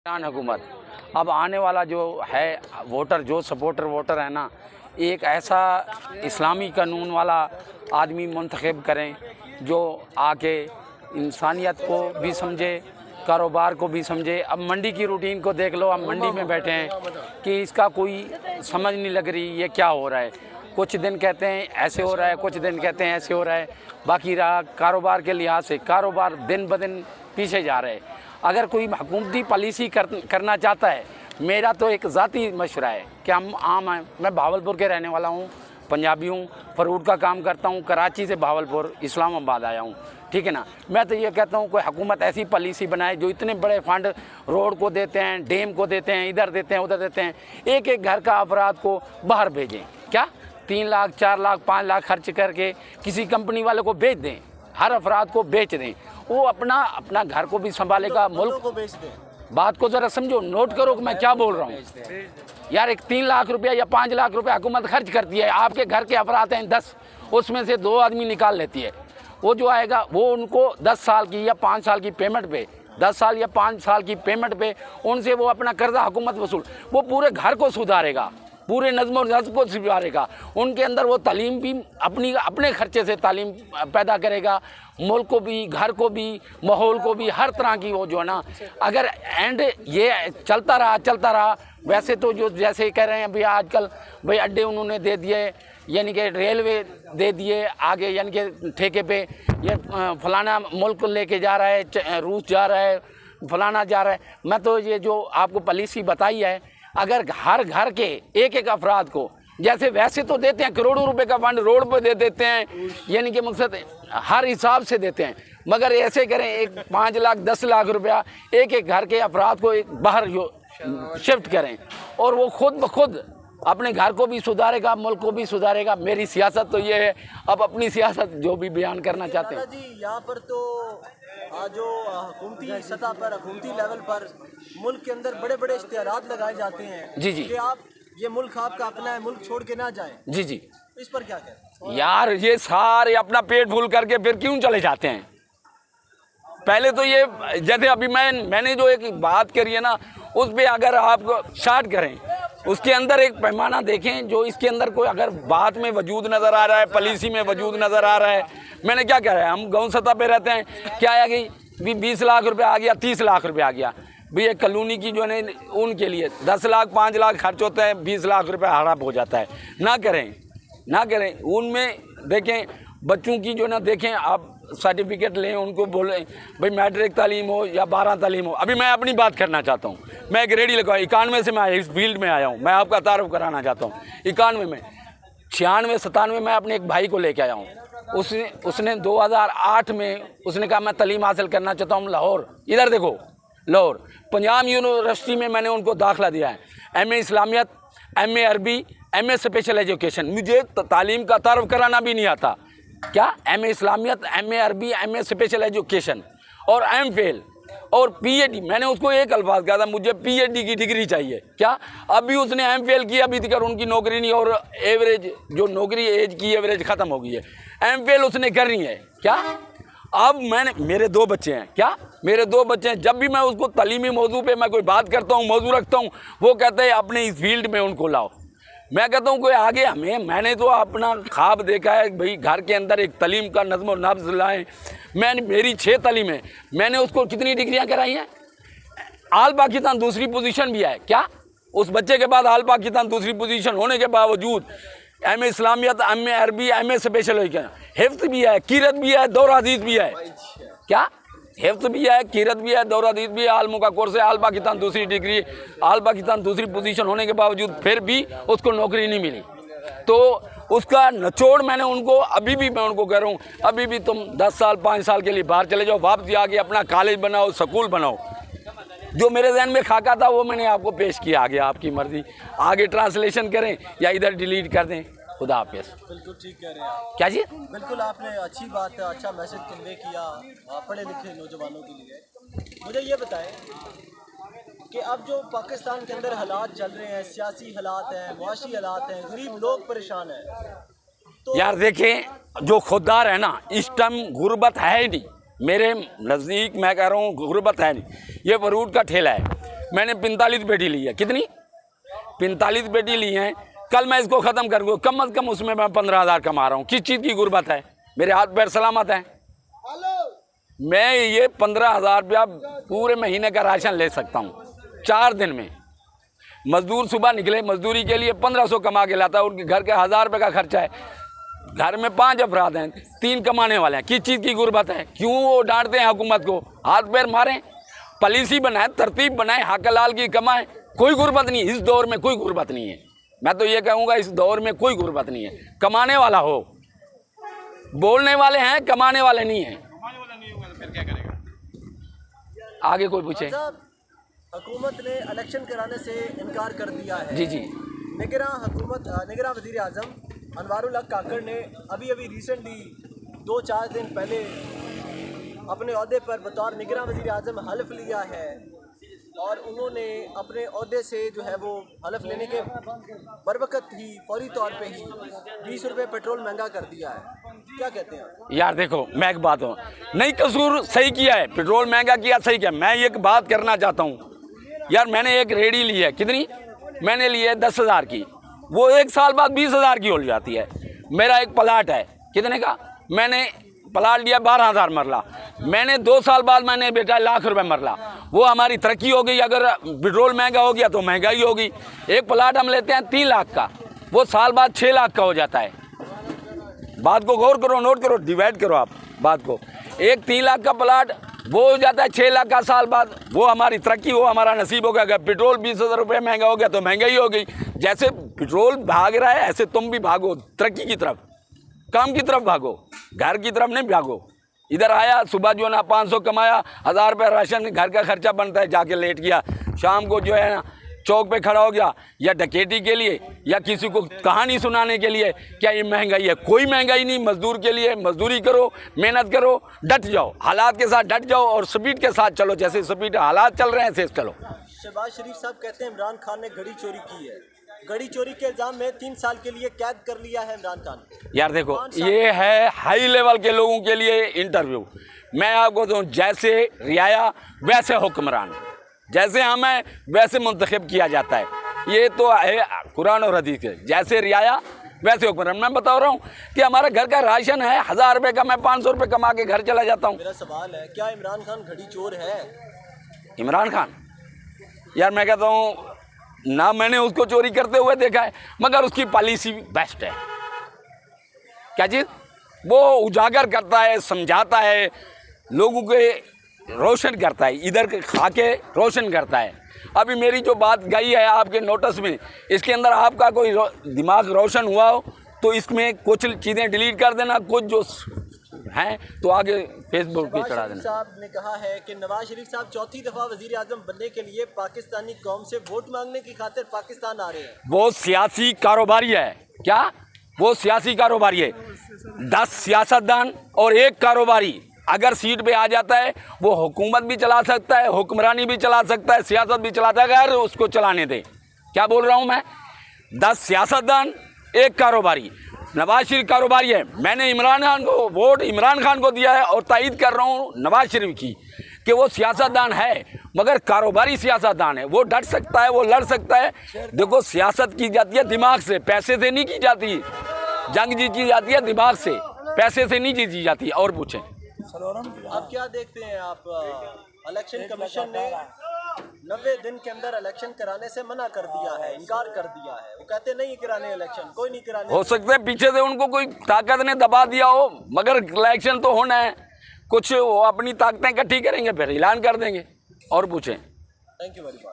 हुकूमत अब आने वाला जो है वोटर, जो सपोर्टर वोटर है ना, एक ऐसा इस्लामी कानून वाला आदमी मुंतखब करें जो आके इंसानियत को भी समझे, कारोबार को भी समझे। अब मंडी की रूटीन को देख लो, अब मंडी में बैठे हैं कि इसका कोई समझ नहीं लग रही ये क्या हो रहा है। कुछ दिन कहते हैं ऐसे हो रहा है, कुछ दिन कहते हैं ऐसे हो रहा है। बाकी रहा कारोबार के लिहाज से, कारोबार दिन ब दिन पीछे जा रहे हैं। अगर कोई हुकूमती पॉलिसी करना चाहता है, मेरा तो एक ज़ाती मशवरा है कि हम आम हैं। मैं भावलपुर के रहने वाला हूँ, पंजाबी हूँ, फ्रूट का काम करता हूँ, कराची से भावलपुर इस्लामाबाद आया हूँ, ठीक है ना। मैं तो ये कहता हूँ कोई हुकूमत ऐसी पॉलिसी बनाए जो इतने बड़े फंड रोड को देते हैं, डैम को देते हैं, इधर देते हैं, उधर देते हैं, एक एक घर का अफराद को बाहर भेजें। क्या 3 लाख 4 लाख 5 लाख खर्च करके किसी कंपनी वाले को बेच दें, हर अफराद को बेच दें, वो अपना घर को भी संभालेगा, मुल्क को बेच दें। बात को ज़रा समझो, नोट करो कि मैं क्या बोल रहा हूँ यार। एक 3 लाख रुपया या 5 लाख रुपया हुकूमत खर्च करती है, आपके घर के अफराद हैं 10, उसमें से 2 आदमी निकाल लेती है। वो जो आएगा वो उनको 10 साल की या 5 साल की पेमेंट पे, 10 साल या 5 साल की पेमेंट पे उनसे वो अपना कर्जा हुकूमत वसूल, वो पूरे घर को सुधारेगा, पूरे नज़्म और नज़्म को सुधारेगा। उनके अंदर वो तालीम भी अपने खर्चे से तालीम पैदा करेगा, मुल्क को भी, घर को भी, माहौल को भी, हर तरह की वो जो है ना। अगर एंड ये चलता रहा वैसे तो जो जैसे कह रहे हैं भाई आजकल भाई अड्डे उन्होंने दे दिए, यानी कि रेलवे दे दिए आगे, यानी कि ठेके पे, ये फलाना मुल्क लेके जा रहा है, रूस जा रहा है, फलाना जा रहा है। मैं तो ये जो आपको पॉलिसी बताई है, अगर हर घर के एक एक अफराद को, जैसे वैसे तो देते हैं करोड़ों रुपए का फंड रोड पर दे देते हैं, यानी कि मकसद हर हिसाब से देते हैं, मगर ऐसे करें एक 5 लाख 10 लाख रुपया एक एक घर के अफराद को एक बाहर शिफ्ट करें, और वो खुद ब खुद अपने घर को भी सुधारेगा, मुल्क को भी सुधारेगा। मेरी सियासत तो ये है। अब अपनी सियासत जो भी बयान करना चाहते हैं जी, यहाँ पर तो जो हुकूमती सतह पर, हुकूमती लेवल पर मुल्क के अंदर बड़े बड़े इश्तिहारात लगाए जाते हैं जी कि आप ये मुल्क आपका अपना है, मुल्क छोड़ के ना जाएं। जी इस पर क्या कहते हैं यार? ये सारे अपना पेट फूल करके फिर क्यों चले जाते हैं? पहले तो ये जैसे अभी मैंने जो एक बात करी है ना, उस पर अगर आप शार्ट करें, उसके अंदर एक पैमाना देखें जो इसके अंदर कोई अगर बात में वजूद नज़र आ रहा है, पॉलिसी में वजूद नज़र आ रहा है। मैंने क्या कह रहा है, हम गाँव सतह पे रहते हैं, क्या आ गई 20 लाख रुपया आ गया, 30 लाख रुपया आ गया भैया। कॉलोनी की जो है उनके लिए 10 लाख 5 लाख खर्च होता है, 20 लाख रुपया हड़प हो जाता है। ना करें उनमें देखें, बच्चों की जो ना देखें, आप सर्टिफिकेट लें, उनको बोलें भाई मैट्रिक तालीम हो या 12 तालीम हो। अभी मैं अपनी बात करना चाहता हूँ, मैं एक रेडी लगा 91 से मैं इस फील्ड में आया हूँ, मैं आपका तारुफ कराना चाहता हूँ। 91 में 96 97 में अपने एक भाई को लेके आया हूँ। उसने 2008 में उसने कहा मैं तालीम हासिल करना चाहता हूँ लाहौर। इधर देखो, लाहौर पंजाब यूनिवर्सिटी में मैंने उनको दाखिला दिया है, MA इस्लामियत, MA अरबी, MA स्पेशल एजुकेशन। मुझे तालीम का तारुफ कराना भी नहीं आता। क्या MA इस्लामियत, MA अरबी, MA स्पेशल एजुकेशन और MPhil और PhD। मैंने उसको एक अल्फाज कहा था, मुझे PhD की डिग्री चाहिए। क्या अभी उसने MPhil की, अभी तक उनकी नौकरी नहीं, और एवरेज जो नौकरी एज की एवरेज ख़त्म हो गई है। MPhil उसने करनी है। क्या अब मेरे 2 बच्चे हैं, क्या मेरे 2 बच्चे हैं, जब भी मैं उसको तालीमी मौजू पे मैं कोई बात करता हूँ, मौजू रखता हूँ, वो कहते हैं अपने इस फील्ड में उनको लाओ। मैं कहता हूँ कोई आगे मैंने तो अपना ख्वाब देखा है भाई, घर के अंदर एक तालीम का नज़्म और नब्ज़ लाएँ। मेरी 6 तालीम है, मैंने उसको कितनी डिग्रियाँ कराई हैं। आल पाकिस्तान दूसरी पोजीशन भी है। क्या उस बच्चे के बाद आल पाकिस्तान दूसरी पोजीशन होने के बावजूद MA इस्लामियत, MA अरबी, MA स्पेशल एजुकेशन, हिफ्ज़ भी है, कीरत भी है, दौर हदीस भी है। क्या हिफ्ज़ भी है, कीरत भी है, दौर हदीस भी है, आलमों का कोर्स है, आल पाकिस्तान दूसरी डिग्री, आल पाकिस्तान दूसरी पोजीशन होने के बावजूद फिर भी उसको नौकरी नहीं मिली। तो उसका निचोड़ मैंने उनको, अभी भी मैं उनको कह रहा हूँ, अभी भी तुम 10 साल 5 साल के लिए बाहर चले जाओ, वापस आके अपना कॉलेज बनाओ, स्कूल बनाओ। जो मेरे जहन में खाका था वो मैंने आपको पेश किया, आगे आपकी मर्जी, आगे ट्रांसलेशन करें या इधर डिलीट कर दें। खुदा हाफिज़। बिल्कुल ठीक कह रहे हैं आप। क्या जी? बिल्कुल आपने अच्छी बात, अच्छा मैसेज कन्वे किया पढ़े लिखे नौजवानों के लिए। मुझे ये बताएं कि अब जो पाकिस्तान के अंदर हालात चल रहे हैं, सियासी हालात हैं, मुआशी हालात हैं, गरीब लोग परेशान हैं, तो यार देखें, जो खुददार है ना, इस टाइम गुर्बत है ही नहीं। मेरे नज़दीक मैं कह रहा हूँ गुर्बत है नहीं। ये फ्रूट का ठेला है, मैंने 45 पेटी ली है। कितनी? 45 पेटी ली हैं। कल मैं इसको ख़त्म कर दूँ, कम अज़ कम उसमें मैं 15,000 कमा रहा हूँ। किस चीज़ की गुर्बत है? मेरे हाथ पैर सलामत हैं। मैं ये 15,000 रुपया पूरे महीने का राशन ले सकता हूँ 4 दिन में। मजदूर सुबह निकले मजदूरी के लिए 1500 कमा के लाता है, उनके घर के 1000 रुपये का खर्चा है। घर में 5 अफराद हैं, 3 कमाने वाले हैं। किस चीज़ की गुर्बत है? क्यों वो डांटते हैं हुकूमत को? हाथ पैर मारें, पॉलिसी बनाए, तरतीब बनाए, हक हलाल की कमाएं। कोई गुर्बत नहीं, इस दौर में कोई गुर्बत नहीं है। मैं तो ये कहूँगा इस दौर में कोई गुर्बत नहीं है। कमाने वाला हो, बोलने वाले हैं, कमाने वाले नहीं हैं। फिर क्या करेगा? आगे कोई पूछे? हुकूमत ने इलेक्शन कराने से इनकार कर दिया है। जी जी। निगरान वज़ीर आज़म अनवारुल हक काकड़ ने अभी रिसेंटली 2-4 दिन पहले अपने ओहदे पर बतौर निगरान वज़ीर आज़म हल्फ लिया है और उन्होंने अपने ओहदे से जो है वो हल्फ लेने के बरवकत ही फौरी तौर पे ही 20 रुपये पेट्रोल महंगा कर दिया है। क्या कहते हैं आप? यार देखो, मैं एक बात हूँ, नहीं कसूर सही किया है, पेट्रोल महंगा किया सही किया। मैं एक बात करना चाहता हूँ यार, मैंने एक रेडी ली है। कितनी? मैंने ली है 10,000 की। वो 1 साल बाद 20,000 की हो जाती है। मेरा एक प्लाट है, कितने का? मैंने प्लाट लिया 12,000 मरला। मैंने 2 साल बाद मैंने बेटा ₹1,00,000 मरला। वो हमारी तरक्की हो गई। अगर पेट्रोल महंगा हो गया तो महंगाई होगी। एक प्लाट हम लेते हैं 3 लाख का, वो साल बाद 6 लाख का हो जाता है। बात को गौर करो, नोट करो, डिवाइड करो आप बात को। एक 3 लाख का प्लाट वो हो जाता है 6 लाख का साल बाद। वो हमारी तरक्की, वो हमारा नसीब हो गया। अगर पेट्रोल 20,000 रुपये महंगा हो गया तो महंगाई हो गई। जैसे पेट्रोल भाग रहा है ऐसे तुम भी भागो तरक्की की तरफ, काम की तरफ भागो, घर की तरफ नहीं भागो। इधर आया सुबह जो है ना 500 कमाया, 1000 रुपये राशन घर का खर्चा बनता है, जाके लेट गया। शाम को जो है ना चौक पे खड़ा हो गया, या डकैती के लिए या किसी को कहानी सुनाने के लिए। क्या ये महंगाई है? कोई महंगाई नहीं। मजदूर के लिए मजदूरी करो, मेहनत करो, डट जाओ, हालात के साथ डट जाओ और स्पीड के साथ चलो। जैसे स्पीड हालात चल रहे हैं ऐसे चलो। शहबाज शरीफ साहब कहते हैं इमरान खान ने घड़ी चोरी की है। घड़ी चोरी के इल्ज़ाम में 3 साल के लिए कैद कर लिया है इमरान खान। यार देखो, ये है हाई लेवल के लोगों के लिए इंटरव्यू। मैं आपको दूँ, जैसे रियाया वैसे हुक्मरान, जैसे हमें वैसे मुंतखब किया जाता है। ये तो है कुरान और हदीस के, जैसे रियाया वैसे हुक्मरान। मैं बता रहा हूँ कि हमारा घर का राशन है 1000 रुपये का, मैं 500 रुपये कमा के घर चला जाता हूँ। मेरा सवाल है, क्या इमरान खान घड़ी चोर है? इमरान खान, यार मैं कहता हूँ ना, मैंने उसको चोरी करते हुए देखा है, मगर उसकी पॉलिसी बेस्ट है। क्या चीज़? वो उजागर करता है, समझाता है, लोगों के रोशन करता है, इधर के खा के रोशन करता है। अभी मेरी जो बात गई है आपके नोटिस में, इसके अंदर आपका कोई दिमाग रोशन हुआ हो तो इसमें कुछ चीज़ें डिलीट कर देना, कुछ जो हैं तो आगे फेसबुक पे चढ़ा देना। साहब ने कहा है कि नवाज शरीफ साहब 4थी दफ़ा वज़ीर आज़म बनने के लिए पाकिस्तानी कौम से वोट मांगने की खातिर पाकिस्तान आ रहे हैं। वो सियासी कारोबारी है। क्या? वो सियासी कारोबारी है। 10 सियासतदान और 1 कारोबारी अगर सीट पे आ जाता है, वो हुकूमत भी चला सकता है, हुक्मरानी भी चला सकता है, सियासत भी चलाता है, अगर उसको चलाने दे। क्या बोल रहा हूँ मैं? 10 सियासतदान, 1 कारोबारी। नवाज शरीफ कारोबारी है। मैंने इमरान खान को वोट इमरान खान को दिया है और तायद कर रहा हूँ नवाज शरीफ की कि वो सियासतदान है, मगर कारोबारी सियासतदान है। वो डट सकता है, वो लड़ सकता है। देखो, सियासत की जाती है दिमाग से, पैसे से नहीं की जाती। जंग जीती जाती है दिमाग से, पैसे से नहीं जीती जाती। और पूछें। अब क्या देखते हैं आप? इलेक्शन कमीशन ने 90 दिन के अंदर इलेक्शन कराने से मना कर दिया है, इनकार कर दिया है। वो कहते नहीं कराने इलेक्शन, कोई नहीं कराने। हो सकता है पीछे से उनको कोई ताकत ने दबा दिया हो, मगर इलेक्शन तो होना है। कुछ वो अपनी ताकतें इकट्ठी करेंगे, फिर ऐलान कर देंगे। और पूछें। Thank you very much.